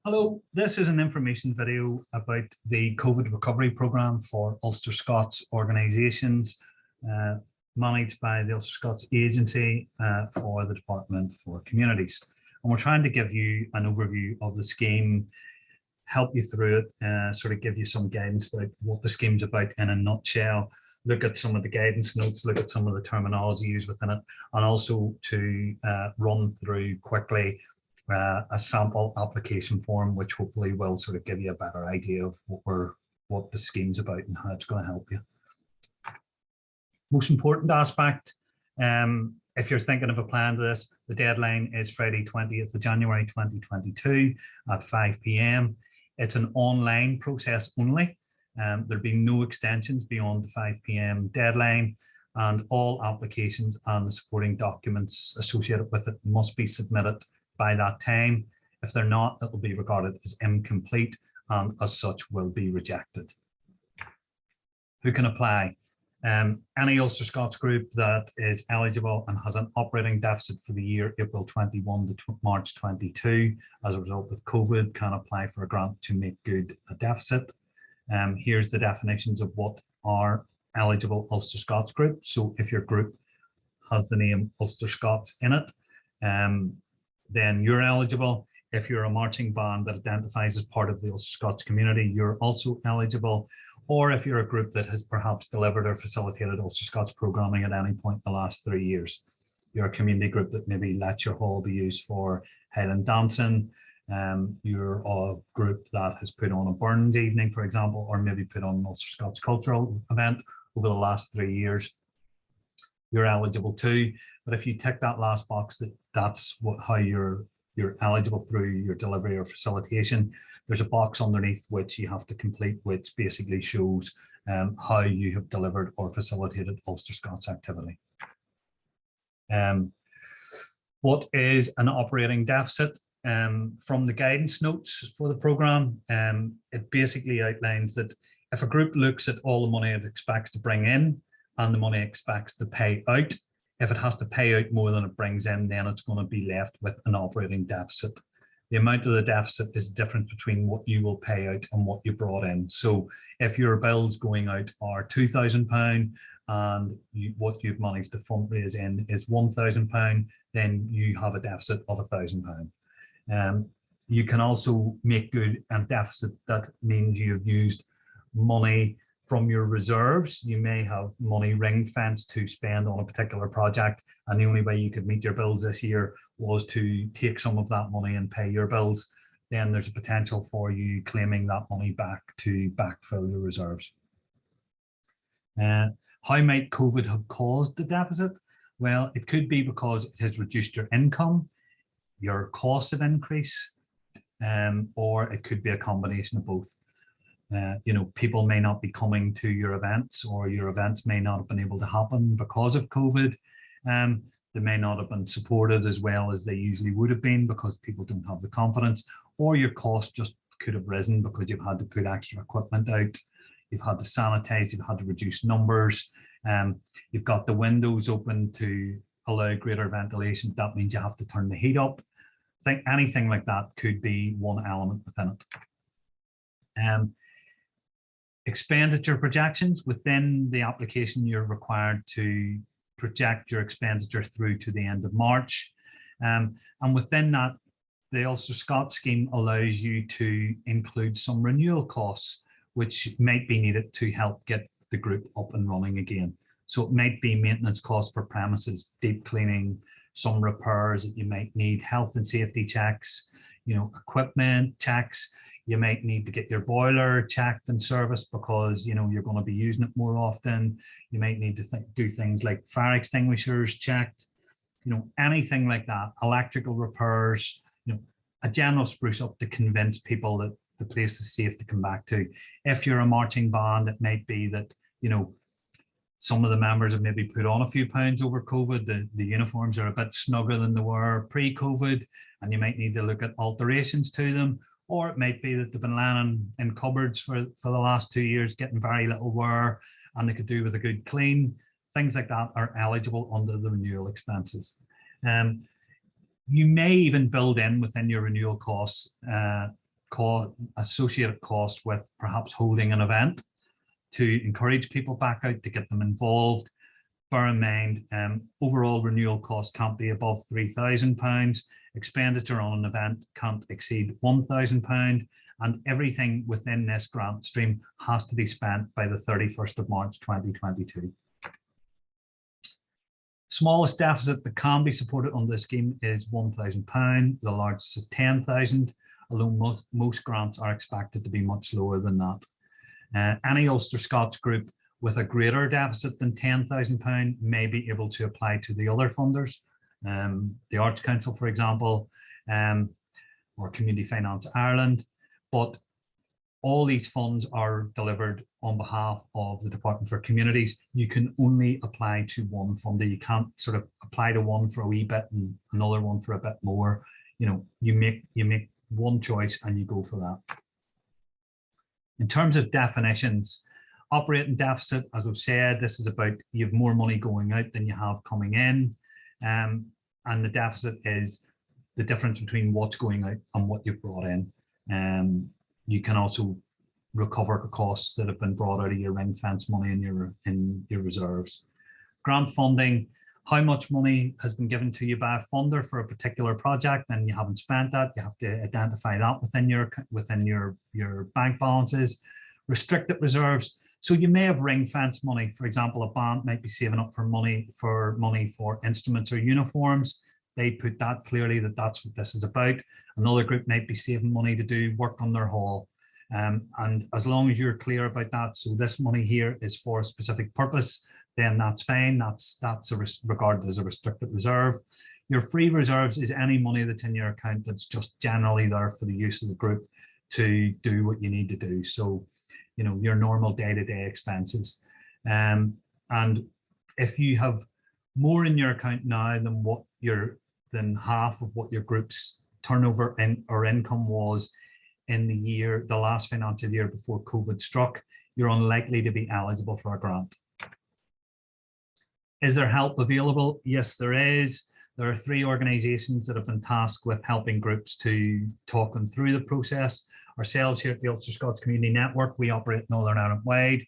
Hello, this is an information video about the COVID recovery programme for Ulster-Scots organisations managed by the Ulster-Scots Agency for the Department for Communities. And we're trying to give you an overview of the scheme, help you through it, sort of give you some guidance about what the scheme's about in a nutshell, look at some of the guidance notes, look at some of the terminology used within it, and also to run through quickly a sample application form, which hopefully will sort of give you a better idea of what the scheme's about and how it's going to help you. Most important aspect, if you're thinking of applying to this, the deadline is Friday 20th of January 2022 at 5 p.m. It's an online process only. There'll be no extensions beyond the 5 p.m. deadline, and all applications and the supporting documents associated with it must be submitted by that time. If they're not, it will be regarded as incomplete and as such will be rejected. Who can apply? Any Ulster-Scots group that is eligible and has an operating deficit for the year April 21 to March 22 as a result of COVID can apply for a grant to make good a deficit. Here's the definitions of what are eligible Ulster-Scots groups. So if your group has the name Ulster-Scots in it, then you're eligible. If you're a marching band that identifies as part of the Ulster-Scots community, you're also eligible. Or if you're a group that has perhaps delivered or facilitated Ulster-Scots programming at any point in the last 3 years. You're a community group that maybe lets your hall be used for Highland dancing. You're a group that has put on a Burns evening, for example, or maybe put on an Ulster-Scots cultural event over the last 3 years. You're eligible too. But if you tick that last box, that's how you're eligible through your delivery or facilitation, there's a box underneath which you have to complete, which basically shows how you have delivered or facilitated Ulster-Scots activity. What is an operating deficit? From the guidance notes for the programme, it basically outlines that if a group looks at all the money it expects to bring in and the money it expects to pay out, if it has to pay out more than it brings in, then it's going to be left with an operating deficit. The amount of the deficit is the difference between what you will pay out and what you brought in. So if your bills going out are £2,000 and what you've managed to fundraise in is £1,000, then you have a deficit of £1,000. You can also make good a deficit. That means you've used money from your reserves. You may have money ring fenced to spend on a particular project, and the only way you could meet your bills this year was to take some of that money and pay your bills. Then there's a potential for you claiming that money back to backfill your reserves. How might COVID have caused the deficit? Well, it could be because it has reduced your income, your costs have increased, or it could be a combination of both. People may not be coming to your events, or your events may not have been able to happen because of COVID. They may not have been supported as well as they usually would have been because people don't have the confidence, or your costs just could have risen because you've had to put extra equipment out, you've had to sanitize, you've had to reduce numbers, you've got the windows open to allow greater ventilation. That means you have to turn the heat up. I think anything like that could be one element within it. Expenditure projections. Within the application, you're required to project your expenditure through to the end of March. And within that, the Ulster-Scots scheme allows you to include some renewal costs, which might be needed to help get the group up and running again. So it might be maintenance costs for premises, deep cleaning, some repairs that you might need, health and safety checks, equipment checks. You might need to get your boiler checked and serviced because you're going to be using it more often. You might need to do things like fire extinguishers checked, anything like that. Electrical repairs, a general spruce up to convince people that the place is safe to come back to. If you're a marching band, it might be that some of the members have maybe put on a few pounds over COVID. The uniforms are a bit snugger than they were pre-COVID, and you might need to look at alterations to them. Or it might be that they've been lying in cupboards for the last 2 years, getting very little wear, and they could do with a good clean. Things like that are eligible under the renewal expenses. You may even build in within your renewal costs associated costs with perhaps holding an event to encourage people back out, to get them involved. Bear in mind, overall renewal cost can't be above £3,000. Expenditure on an event can't exceed £1,000. And everything within this grant stream has to be spent by the 31st of March 2022. Smallest deficit that can be supported under the scheme is £1,000. The largest is £10,000, although most grants are expected to be much lower than that. Any Ulster-Scots group with a greater deficit than £10,000 may be able to apply to the other funders, the Arts Council, for example, or Community Finance Ireland. But all these funds are delivered on behalf of the Department for Communities. You can only apply to one funder. You can't sort of apply to one for a wee bit and another one for a bit more. You know, you make one choice and you go for that. In terms of definitions, operating deficit, as I've said, this is about you have more money going out than you have coming in. And the deficit is the difference between what's going out and what you've brought in. You can also recover the costs that have been brought out of your ring fence money in your reserves. Grant funding, how much money has been given to you by a funder for a particular project and you haven't spent that, you have to identify that within your bank balances. Restricted reserves, so you may have ring fence money. For example, a band might be saving up for money for instruments or uniforms. They put that clearly that that's what this is about. Another group might be saving money to do work on their hall. And as long as you're clear about that, so this money here is for a specific purpose, then that's fine. That's regarded as a restricted reserve. Your free reserves is any money that's in your account that's just generally there for the use of the group to do what you need to do. So, you know, your normal day-to-day expenses. And if you have more in your account now than half of what your group's turnover or income was in the last financial year before COVID struck, you're unlikely to be eligible for a grant. Is there help available? Yes, there is. There are 3 organisations that have been tasked with helping groups to talk them through the process. Ourselves here at the Ulster-Scots Community Network, we operate Northern Ireland wide.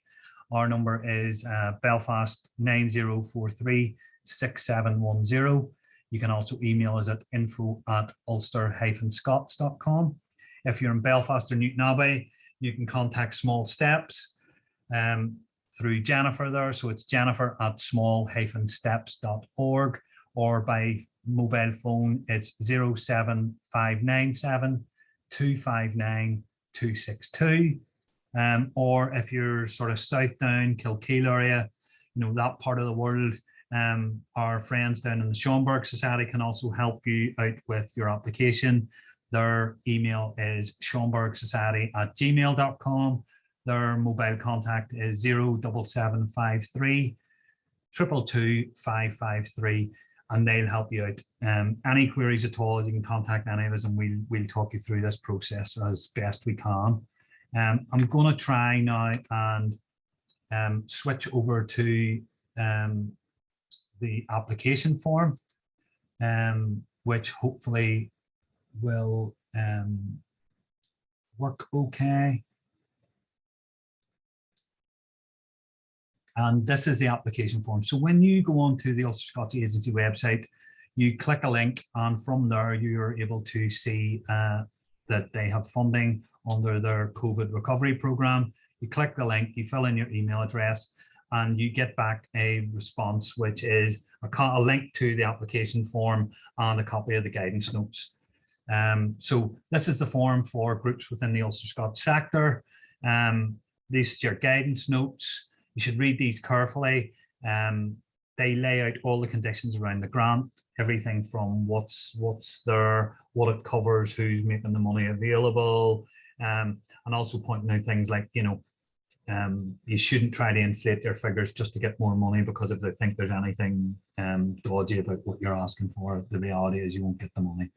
Our number is Belfast 9043 6710. You can also email us at info@ulster-scots.com. If you're in Belfast or Newtownabbey, you can contact Small Steps through Jennifer there. So it's jennifer@small-steps.org, or by mobile phone, it's 07597 259 262. Or if you're sort of south down, Kilkeel area, you know, that part of the world, our friends down in the Schomburg Society can also help you out with your application. Their email is schomburgsociety@gmail.com. Their mobile contact is 07753 222 553, and they'll help you out. Any queries at all, you can contact any of us and we'll talk you through this process as best we can. I'm going to try now and switch over to the application form, which hopefully will work okay. And this is the application form. So when you go onto the Ulster-Scots Agency website, you click a link, and from there you're able to see that they have funding under their COVID recovery program. You click the link, you fill in your email address, and you get back a response, which is a link to the application form and a copy of the guidance notes. So this is the form for groups within the Ulster-Scots sector. These are your guidance notes. You should read these carefully. They lay out all the conditions around the grant, everything from what's there, what it covers, who's making the money available, and also pointing out things like, you know, you shouldn't try to inflate their figures just to get more money, because if they think there's anything dodgy about what you're asking for, the reality is you won't get the money.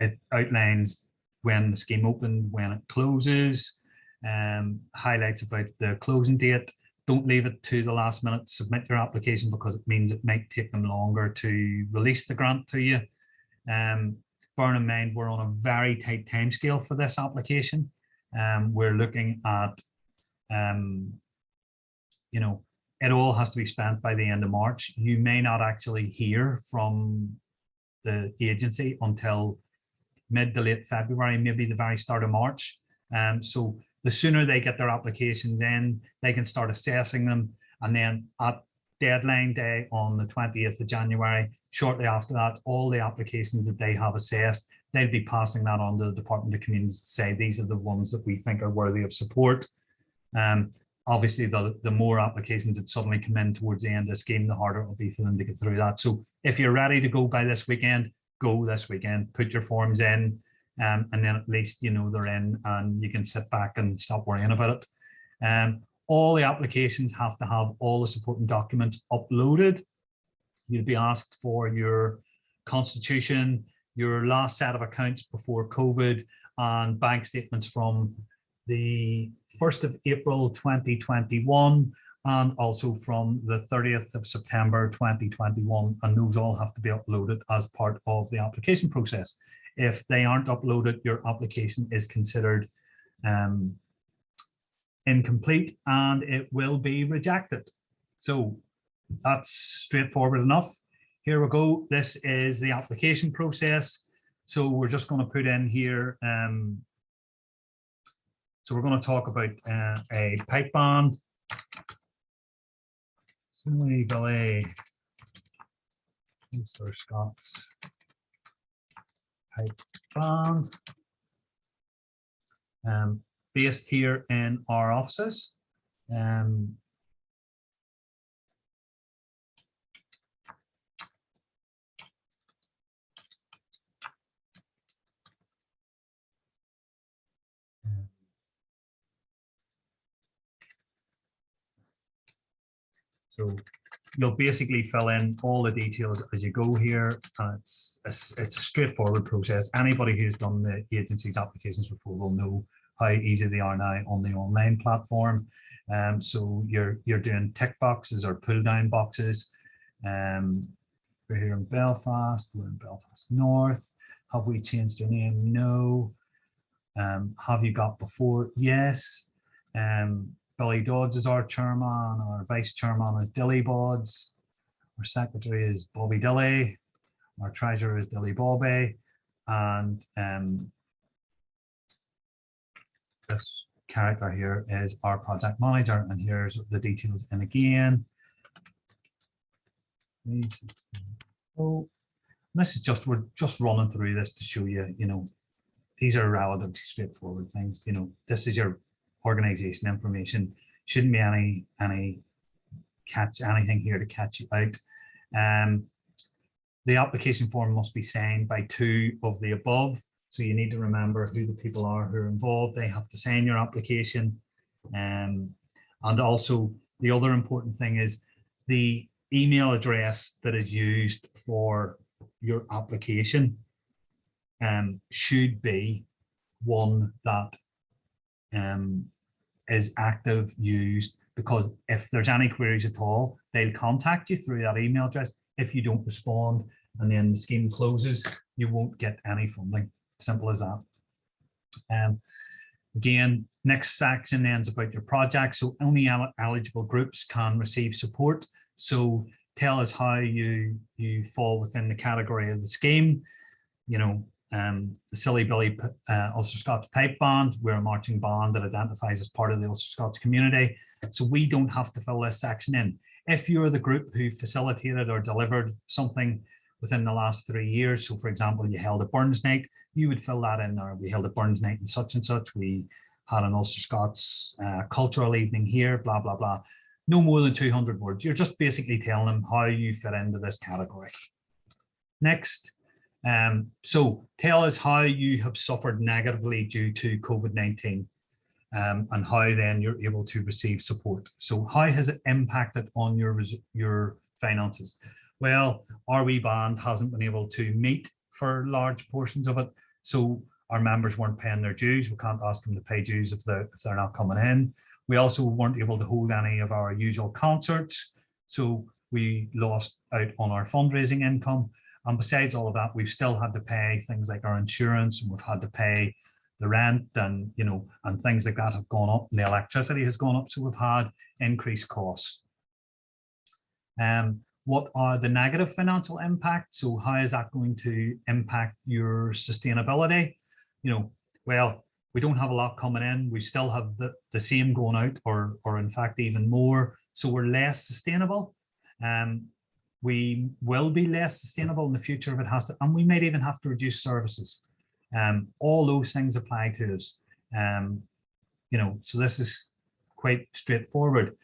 It outlines when the scheme opened, when it closes, highlights about the closing date. Don't leave it to the last minute to submit your application, because it means it might take them longer to release the grant to you. bearing in mind we're on a very tight timescale for this application. We're looking at, you know, it all has to be spent by the end of March. You may not actually hear from the agency until mid to late February, maybe the very start of March. So the sooner they get their applications in, they can start assessing them. And then at deadline day on the 20th of January, shortly after that, all the applications that they have assessed, they'll be passing that on to the Department of Communities to say, these are the ones that we think are worthy of support. Obviously, the more applications that suddenly come in towards the end of the scheme, the harder it will be for them to get through that. So if you're ready to go by this weekend, go this weekend, put your forms in, and then at least you know they're in and you can sit back and stop worrying about it. All the applications have to have all the supporting documents uploaded. You'll be asked for your constitution, your last set of accounts before COVID, and bank statements from the 1st of April 2021 and also from the 30th of September 2021, and those all have to be uploaded as part of the application process. If they aren't uploaded, your application is considered incomplete and it will be rejected. So that's straightforward enough. Here we go. This is the application process. So we're just going to put in here, so we're going to talk about a pipe band. Legally, Ulster-Scots pipe band, based here in our offices. So you'll basically fill in all the details as you go here. It's a straightforward process. Anybody who's done the agency's applications before will know how easy they are now on the online platform. So you're doing tick boxes or pull down boxes. We're here in Belfast. We're in Belfast North. Have we changed our name? No. Have you got before? Yes. Billy Dodds is our chairman, our vice chairman is Dilly Bodds, our secretary is Bobby Dilly, our treasurer is Dilly Bobby, and this character here is our project manager, and here's the details in again. Oh, this is just, we're just running through this to show you, you know, these are relatively straightforward things. You know, this is your organization information. Shouldn't be anything here to catch you out. The application form must be signed by 2 of the above. So you need to remember who the people are who are involved. They have to sign your application. And also the other important thing is the email address that is used for your application should be one that is active, used, because if there's any queries at all, they'll contact you through that email address. If you don't respond and then the scheme closes, you won't get any funding. Simple as that. Again, next section then is about your project. So only eligible groups can receive support. So tell us how you fall within the category of the scheme. You know, the Silly Billy Ulster-Scots Pipe Band, we're a marching band that identifies as part of the Ulster-Scots community. So we don't have to fill this section in. If you're the group who facilitated or delivered something within the last 3 years, so for example, you held a Burns night, you would fill that in there. We held a Burns night and such, we had an Ulster-Scots cultural evening here, blah, blah, blah. No more than 200 words. You're just basically telling them how you fit into this category. Next. So tell us how you have suffered negatively due to COVID-19 and how then you're able to receive support. So how has it impacted on your finances? Well, our wee band hasn't been able to meet for large portions of it. So our members weren't paying their dues. We can't ask them to pay dues if they're not coming in. We also weren't able to hold any of our usual concerts. So we lost out on our fundraising income. And besides all of that, we've still had to pay things like our insurance, and we've had to pay the rent, and and things like that have gone up, and the electricity has gone up. So we've had increased costs. What are the negative financial impacts? So how is that going to impact your sustainability? Well, we don't have a lot coming in. We still have the same going out, or in fact even more. So we're less sustainable. We will be less sustainable in the future if it has to, and we might even have to reduce services. All those things apply to us. So this is quite straightforward.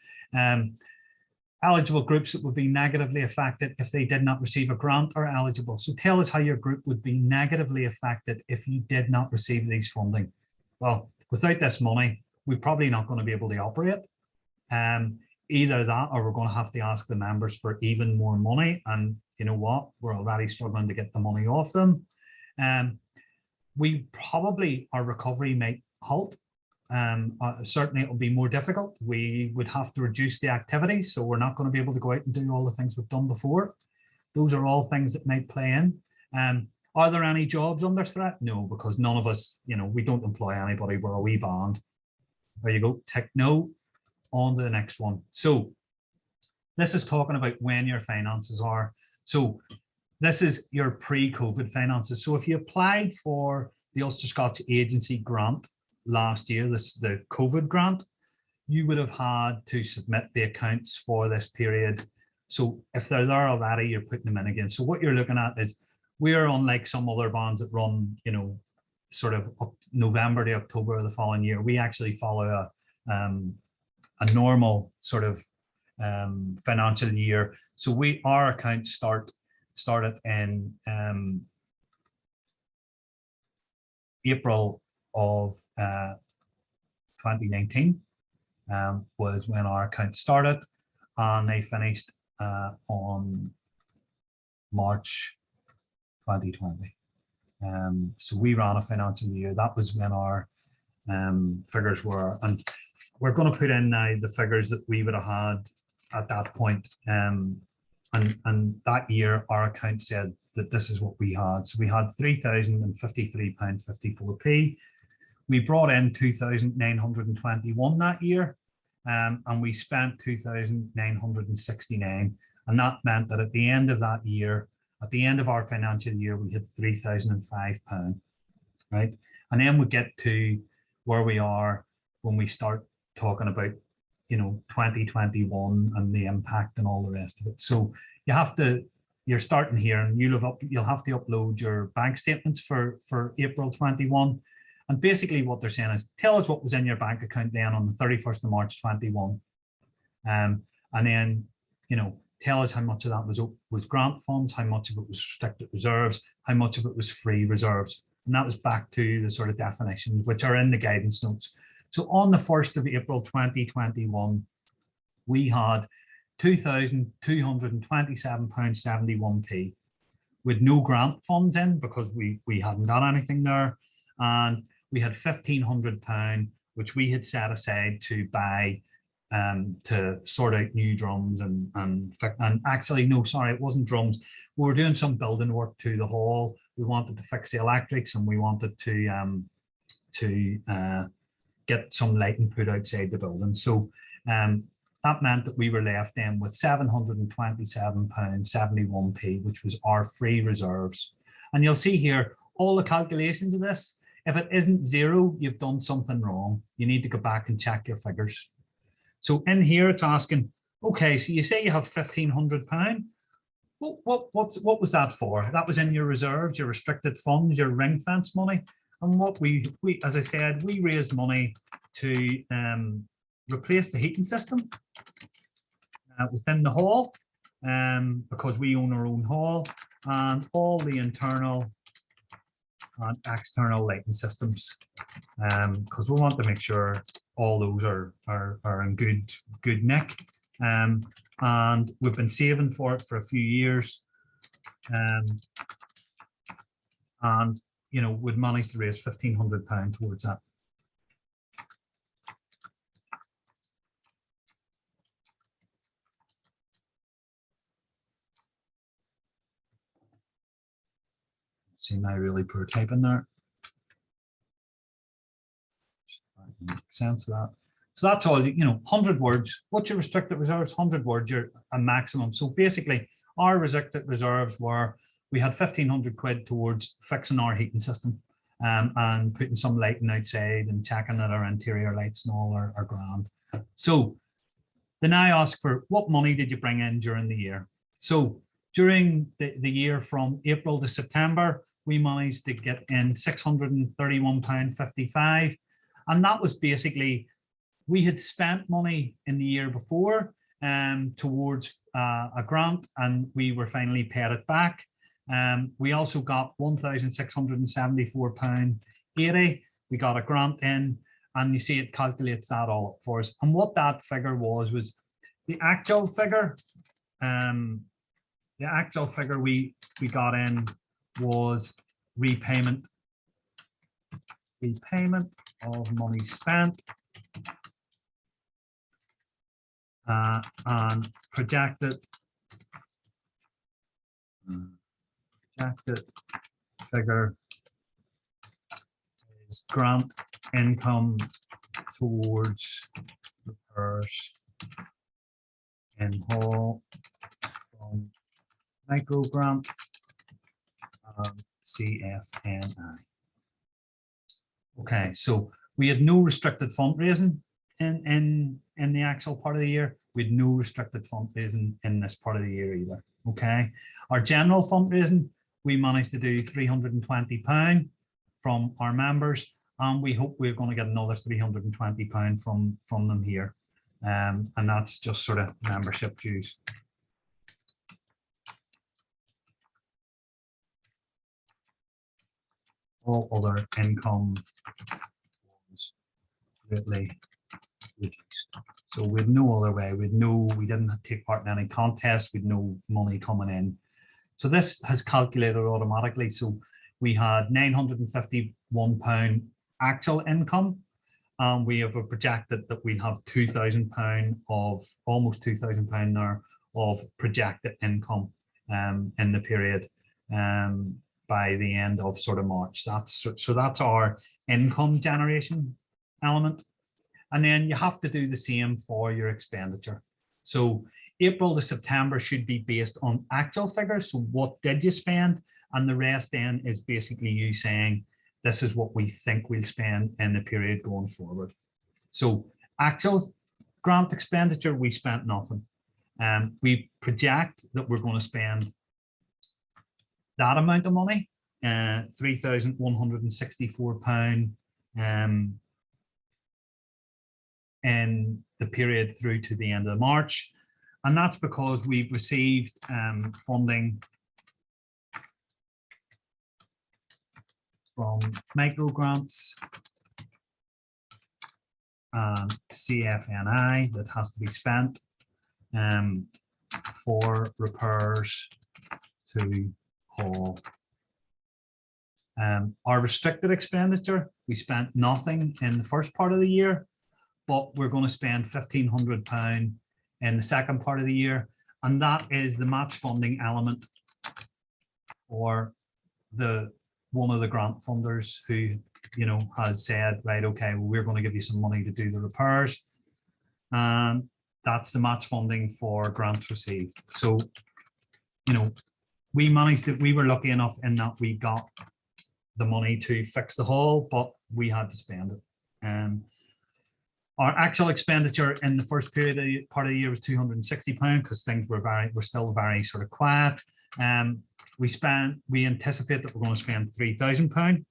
Eligible groups that would be negatively affected if they did not receive a grant are eligible. So tell us how your group would be negatively affected if you did not receive these funding. Well, without this money, we're probably not going to be able to operate. Either that, or we're going to have to ask the members for even more money. And you know what? We're already struggling to get the money off them. Our recovery might halt. Certainly it will be more difficult. We would have to reduce the activities, so we're not going to be able to go out and do all the things we've done before. Those are all things that might play in. Are there any jobs under threat? No, because none of us, we don't employ anybody. We're a wee band. There you go, tick no. On to the next one. So this is talking about when your finances are. So this is your pre-COVID finances. So if you applied for the Ulster-Scots Agency grant last year, the COVID grant, you would have had to submit the accounts for this period. So if they're there already, you're putting them in again. So what you're looking at is, we're unlike some other bands that run, sort of November to October of the following year. We actually follow a normal sort of financial year. So our accounts started in April of 2019 was when our account started, and they finished on March 2020. So we ran a financial year. That was when our figures were, and we're going to put in now the figures that we would have had at that point. And that year, our account said that this is what we had. So we had £3,053.54p. We brought in 2,921 that year, and we spent 2,969. And that meant that at the end of that year, at the end of our financial year, we had £3,005, right? And then we get to where we are when we start talking about 2021 and the impact and all the rest of it. So you're starting here, and you'll have to upload your bank statements for April 21. And basically what they're saying is, tell us what was in your bank account then on the 31st of March 21. And then tell us how much of that was grant funds, how much of it was restricted reserves, how much of it was free reserves. And that was back to the sort of definitions which are in the guidance notes. So on the 1st of April 2021, we had £2,227.71p with no grant funds in, because we hadn't done anything there. And we had £1,500, which we had set aside to buy to sort out new drums and actually, no, sorry, it wasn't drums. We were doing some building work to the hall. We wanted to fix the electrics, and we wanted to get some lighting put outside the building. So that meant that we were left in with £727.71p, which was our free reserves. And you'll see here all the calculations of this. If it isn't zero, you've done something wrong. You need to go back and check your figures. So in here, it's asking, okay, so you say you have £1,500. What was that for? That was in your reserves, your restricted funds, your ring fence money. And what we as I said, we raised money to replace the heating system within the hall, because we own our own hall, and all the internal and external lighting systems, because we want to make sure all those are in good nick. And we've been saving for it for a few years, and we'd managed to raise £1,500 towards that. See my really poor typing there. Make sense of that. So that's all, 100 words. What's your restricted reserves? 100 words, you're a maximum. So basically, our restricted reserves were, we had 1,500 quid towards fixing our heating system and putting some lighting outside and checking that our interior lights and all are grand. So then I ask for what money did you bring in during the year? So during the year from April to September, we managed to get in £631.55. And that was basically, we had spent money in the year before towards a grant, and we were finally paid it back. We also got £1,674.80. We got a grant in, and you see it calculates that all up for us. And what that figure was the actual figure. The actual figure we got in was repayment of money spent and projected figure is grant income towards repairs in whole from micro grant and CFNI. Okay, so we had no restricted fundraising in the actual part of the year. We had no restricted fundraising in this part of the year either. Okay, our general fundraising, we managed to do £320 from our members, and we hope we're going to get another £320 from them here, and that's just sort of membership dues. All other income was greatly reduced. So we had no other way. We didn't take part in any contests. We had no money coming in. So this has calculated automatically. So we had £951 actual income. We have projected that we'll have £2,000 of almost £2,000 there of projected income in the period. By the end of sort of March. That's our income generation element. And then you have to do the same for your expenditure. So April to September should be based on actual figures. So what did you spend? And the rest then is basically you saying, this is what we think we'll spend in the period going forward. So actual grant expenditure, we spent nothing. We project that we're going to spend that amount of money, £3,164 in the period through to the end of March. And that's because we've received funding from micro grants and CFNI that has to be spent for repairs to hall. Our restricted expenditure, we spent nothing in the first part of the year, but we're going to spend £1,500 in the second part of the year, and that is the match funding element for one of the grant funders who has said, right, okay, well, we're going to give you some money to do the repairs, and that's the match funding for grants received. So we managed it. We were lucky enough in that we got the money to fix the hall, but we had to spend it. Our actual expenditure in the first part of the year was £260 because things were still very sort of quiet. We anticipate that we're going to spend £3,000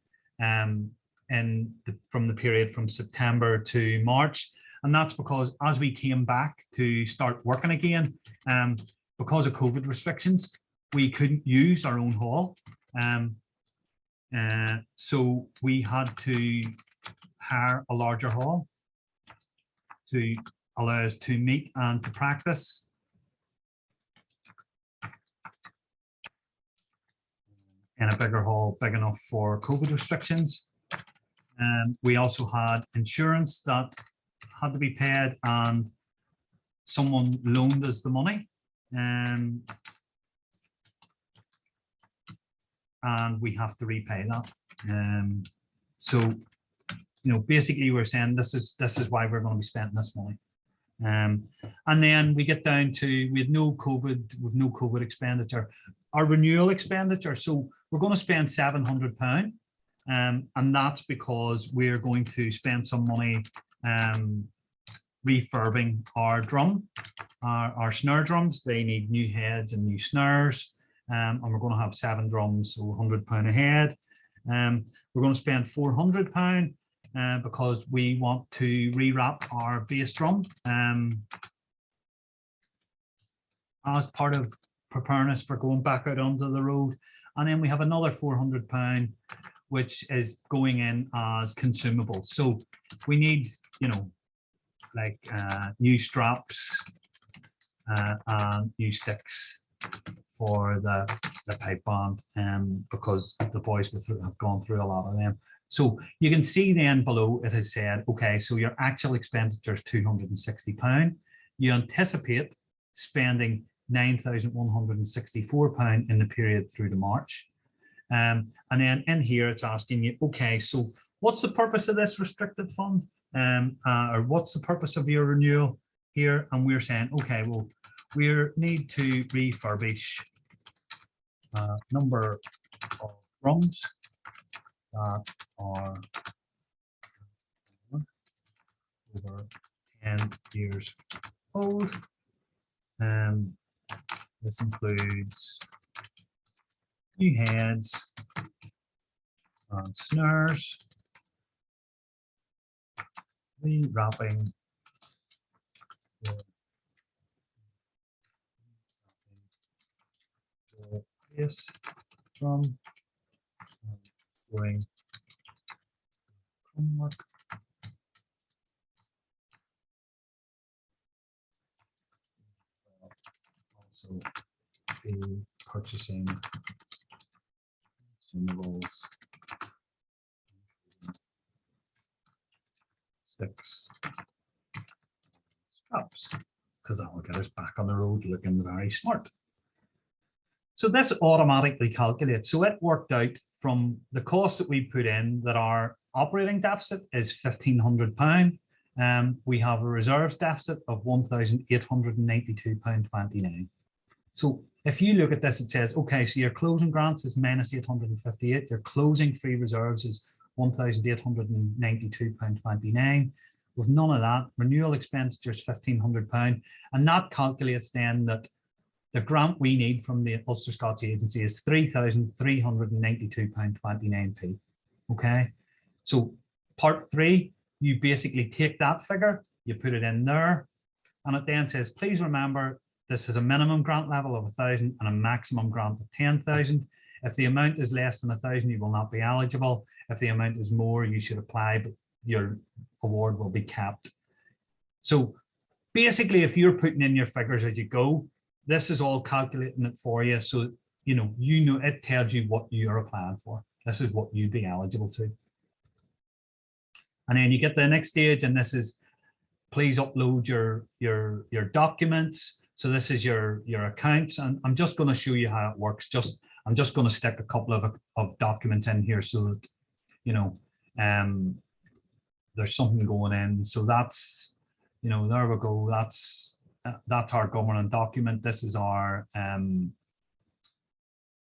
from the period from September to March, and that's because as we came back to start working again, because of COVID restrictions, we couldn't use our own hall. So we had to hire a larger hall to allow us to meet and to practice. In a bigger hall, big enough for COVID restrictions. We also had insurance that had to be paid, and someone loaned us the money. and we have to repay that. So, you know, basically we're saying this is why we're going to be spending this money. And then we get down to, we had no COVID expenditure. Our renewal expenditure, so we're going to spend £700, and that's because we're going to spend some money refurbing our drum, our snare drums. They need new heads and new snares, and we're going to have 7 drums, so £100 a head. We're going to spend £400 because we want to rewrap our bass drum as part of preparing us for going back out onto the road. And then we have another £400, which is going in as consumables. So we need, you know, like new straps and new sticks for the pipe band, because the boys have gone through a lot of them. So you can see then below it has said, okay, so your actual expenditure is £260. You anticipate spending £9,164 in the period through to March. And then in here it's asking you, okay, so what's the purpose of this restricted fund? Or what's the purpose of your renewal here? And we're saying, okay, well, we need to refurbish a number of drums that are over 10 years old. This includes new heads and snares, rewrapping the bass drum, doing homework. Also be purchasing consumables, sticks, straps, because that will get us back on the road looking very smart. So this automatically calculates. So it worked out from the cost that we put in that our operating deficit is £1,500. We have a reserves deficit of £1,892.29. So if you look at this, it says, okay, so your closing grants is minus 858, your closing free reserves is £1,892.29. With none of that, renewal expenditure is £1,500, and that calculates then that the grant we need from the Ulster-Scots Agency is £3,392.29p. Okay, so part 3, you basically take that figure, you put it in there, and it then says, please remember, this has a minimum grant level of 1,000 and a maximum grant of 10,000. If the amount is less than 1,000, you will not be eligible. If the amount is more, you should apply, but your award will be capped. So basically, if you're putting in your figures as you go, this is all calculating it for you. So, you know, it tells you what you're applying for. This is what you'd be eligible to. And then you get the next stage, and this is, please upload your documents. So this is your accounts, and I'm just going to show you how it works. I'm just going to stick a couple of documents in here so that, you know, there's something going in. So that's, you know, there we go. That's our government document. This is our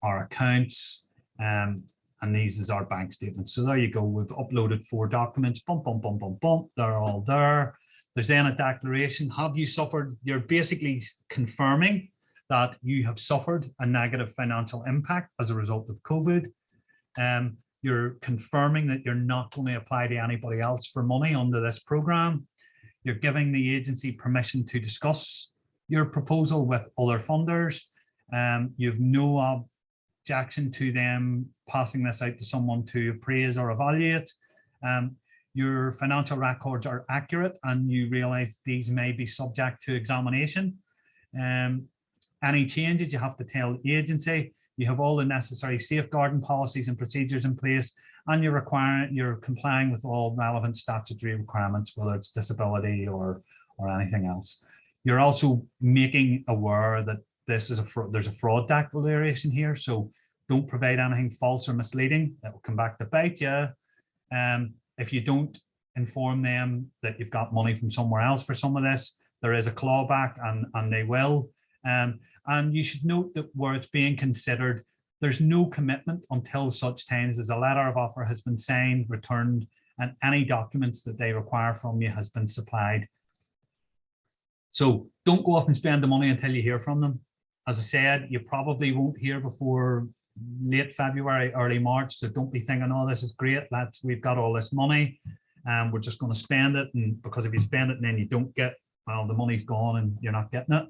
accounts, and these is our bank statements. So there you go. We've uploaded 4 documents. Bump, bump, bump, bump, bump. They're all there. There's then a declaration. Have you suffered? You're basically confirming that you have suffered a negative financial impact as a result of COVID. You're confirming that you're not going to apply to anybody else for money under this program. You're giving the agency permission to discuss your proposal with other funders. You've no objection to them passing this out to someone to appraise or evaluate. Your financial records are accurate, and you realize these may be subject to examination. Any changes you have to tell the agency. You have all the necessary safeguarding policies and procedures in place, and you're complying with all relevant statutory requirements, whether it's disability or anything else. You're also making aware that this is there's a fraud declaration here. So Don't provide anything false or misleading. That will come back to bite you. If you don't inform them that you've got money from somewhere else for some of this, there is a clawback, and they will. And you should note that where it's being considered, there's no commitment until such times as a letter of offer has been signed, returned, and any documents that they require from you has been supplied. So don't go off and spend the money until you hear from them. As I said, you probably won't hear before late February, early March. So don't be thinking, oh, this is great. We've got all this money and we're just going to spend it. And because if you spend it and then you don't get, well, the money's gone and you're not getting it.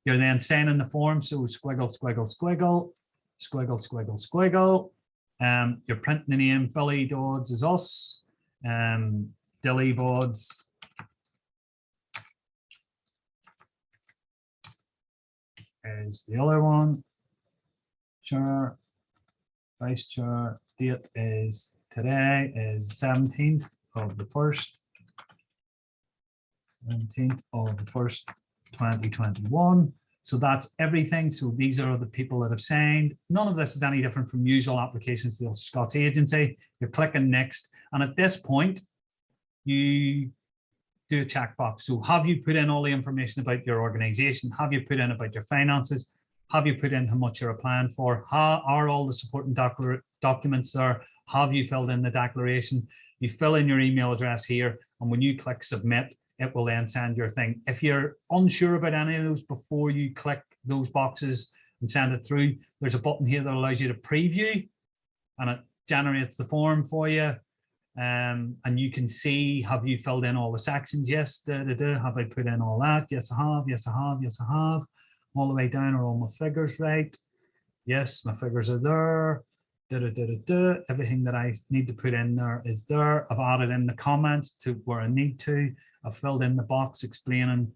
You're then signing the form. So squiggle, squiggle, squiggle, squiggle, squiggle, squiggle. You're printing the name. Billy Dodds is us. Dilly Bodds is the other one. Chair, vice chair, date is today is 17th of the 1st, 17th of the 1st, 2021. So that's everything. So these are the people that have signed. None of this is any different from usual applications to the Ulster-Scots Agency. You're clicking next. And at this point, you do a checkbox. So have you put in all the information about your organization? Have you put in about your finances? Have you put in how much you're applying for? Are all the supporting documents there? Have you filled in the declaration? You fill in your email address here, and when you click submit, it will then send your thing. If you're unsure about any of those before you click those boxes and send it through, there's a button here that allows you to preview, and it generates the form for you. And you can see, have you filled in all the sections? Yes, have I put in all that? Yes, I have. Yes, I have. Yes, I have. All the way down are all my figures right? Yes, my figures are there. Everything that I need to put in there is there. I've added in the comments to where I need to. I've filled in the box explaining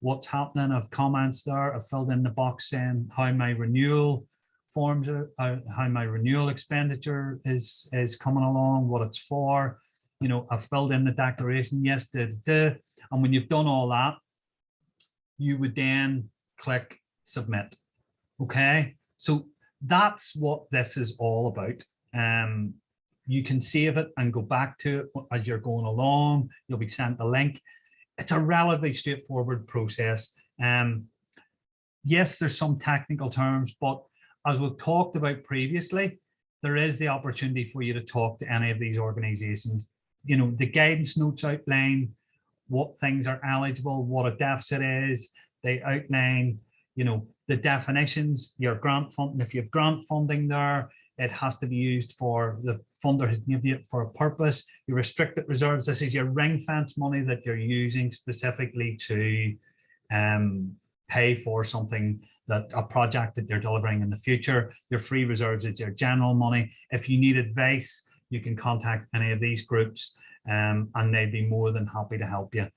what's happening. I've comments there. I've filled in the box saying how my renewal forms are, how my renewal expenditure is coming along, what it's for. You know, I've filled in the declaration. Yes, and when you've done all that, you would then click submit. Okay, so that's what this is all about. You can save it and go back to it as you're going along. You'll be sent the link. It's a relatively straightforward process. Yes, there's some technical terms, but as we've talked about previously, there is the opportunity for you to talk to any of these organizations. You know, the guidance notes outline what things are eligible, what a deficit is. They outline, you know, the definitions, your grant funding. If you have grant funding there, it has to be used for, the funder has given it for a purpose. Your restricted reserves, this is your ring fence money that you're using specifically to pay for something, that a project that you're delivering in the future. Your free reserves is your general money. If you need advice, you can contact any of these groups and they'd be more than happy to help you.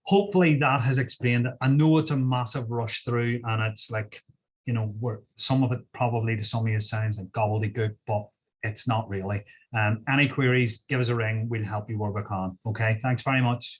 Hopefully that has explained it. I know it's a massive rush through, and it's like, you know, some of it probably to some of you sounds like gobbledygook, but it's not really. Any queries, give us a ring. We'll help you where we can. Okay, thanks very much.